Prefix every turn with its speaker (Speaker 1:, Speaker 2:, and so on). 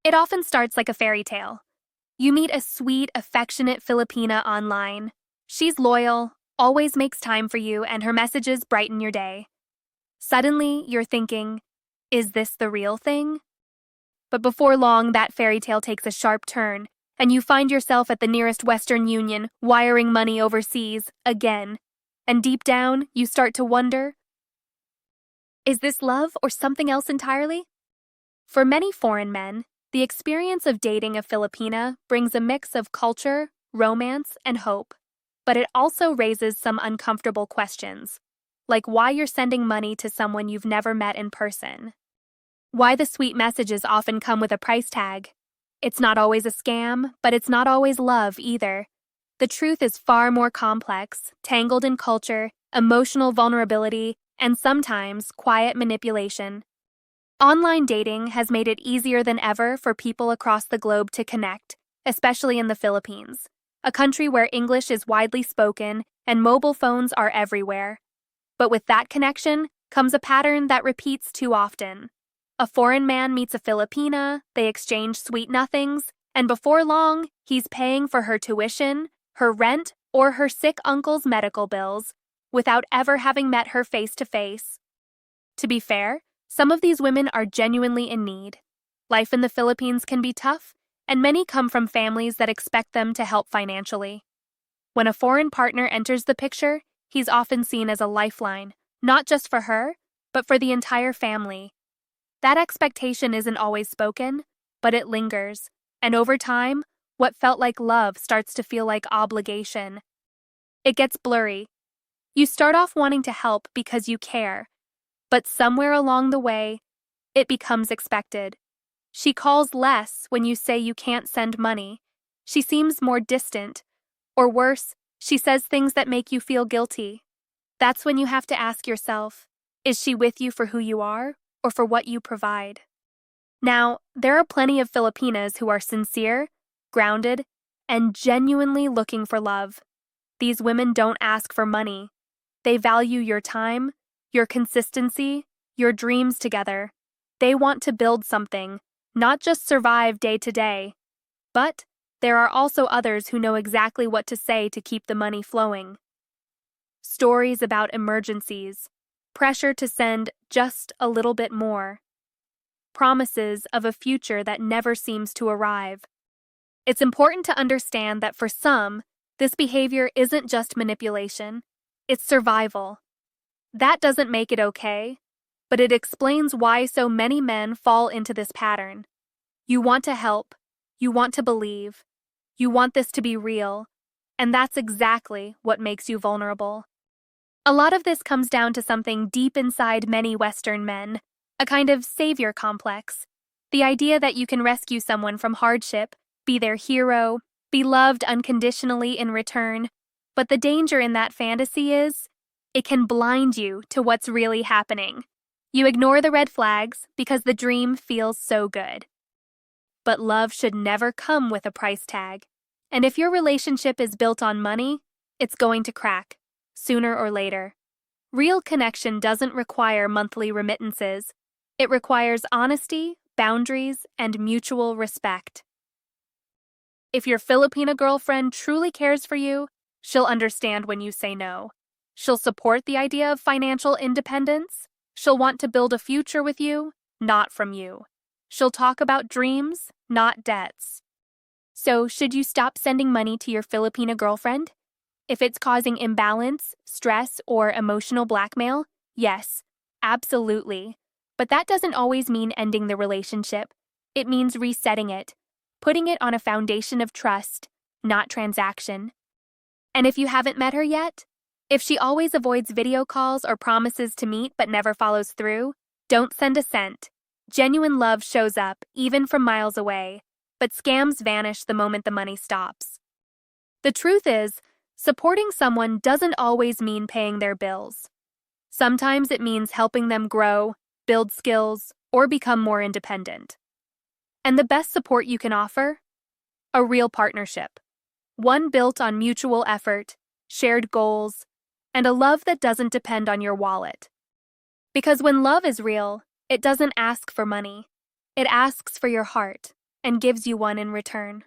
Speaker 1: It often starts like a fairy tale. You meet a sweet, affectionate Filipina online. She's loyal, always makes time for you, and her messages brighten your day. Suddenly, you're thinking, is this the real thing? But before long, that fairy tale takes a sharp turn, and you find yourself at the nearest Western Union, wiring money overseas, again. And deep down, you start to wonder, is this love or something else entirely? For many foreign men, the experience of dating a Filipina brings a mix of culture, romance, and hope. But it also raises some uncomfortable questions, like why you're sending money to someone you've never met in person. Why the sweet messages often come with a price tag. It's not always a scam, but it's not always love either. The truth is far more complex, tangled in culture, emotional vulnerability, and sometimes quiet manipulation. Online dating has made it easier than ever for people across the globe to connect, especially in the Philippines, a country where English is widely spoken and mobile phones are everywhere. But with that connection comes a pattern that repeats too often. A foreign man meets a Filipina, they exchange sweet nothings, and before long, he's paying for her tuition, her rent, or her sick uncle's medical bills, without ever having met her face to face. To be fair, some of these women are genuinely in need. Life in the Philippines can be tough, and many come from families that expect them to help financially. When a foreign partner enters the picture, he's often seen as a lifeline, not just for her, but for the entire family. That expectation isn't always spoken, but it lingers, and over time, what felt like love starts to feel like obligation. It gets blurry. You start off wanting to help because you care, but somewhere along the way, it becomes expected. She calls less when you say you can't send money. She seems more distant. Or worse, she says things that make you feel guilty. That's when you have to ask yourself, is she with you for who you are or for what you provide? Now, there are plenty of Filipinas who are sincere, grounded, and genuinely looking for love. These women don't ask for money. They value your time, your consistency, your dreams together. They want to build something, not just survive day to day. But there are also others who know exactly what to say to keep the money flowing. Stories about emergencies, pressure to send just a little bit more, promises of a future that never seems to arrive. It's important to understand that for some, this behavior isn't just manipulation, it's survival. That doesn't make it okay, but it explains why so many men fall into this pattern. You want to help, you want to believe, you want this to be real, and that's exactly what makes you vulnerable. A lot of this comes down to something deep inside many Western men, a kind of savior complex. The idea that you can rescue someone from hardship, be their hero, be loved unconditionally in return. But the danger in that fantasy is, it can blind you to what's really happening. You ignore the red flags because the dream feels so good. But love should never come with a price tag. And if your relationship is built on money, it's going to crack, sooner or later. Real connection doesn't require monthly remittances. It requires honesty, boundaries, and mutual respect. If your Filipina girlfriend truly cares for you, she'll understand when you say no. She'll support the idea of financial independence. She'll want to build a future with you, not from you. She'll talk about dreams, not debts. So, should you stop sending money to your Filipina girlfriend? If it's causing imbalance, stress, or emotional blackmail, yes, absolutely. But that doesn't always mean ending the relationship. It means resetting it, putting it on a foundation of trust, not transaction. And if you haven't met her yet, if she always avoids video calls or promises to meet but never follows through, don't send a cent. Genuine love shows up, even from miles away, but scams vanish the moment the money stops. The truth is, supporting someone doesn't always mean paying their bills. Sometimes it means helping them grow, build skills, or become more independent. And the best support you can offer? A real partnership. One built on mutual effort, shared goals, and a love that doesn't depend on your wallet. Because when love is real, it doesn't ask for money. It asks for your heart. and gives you one in return.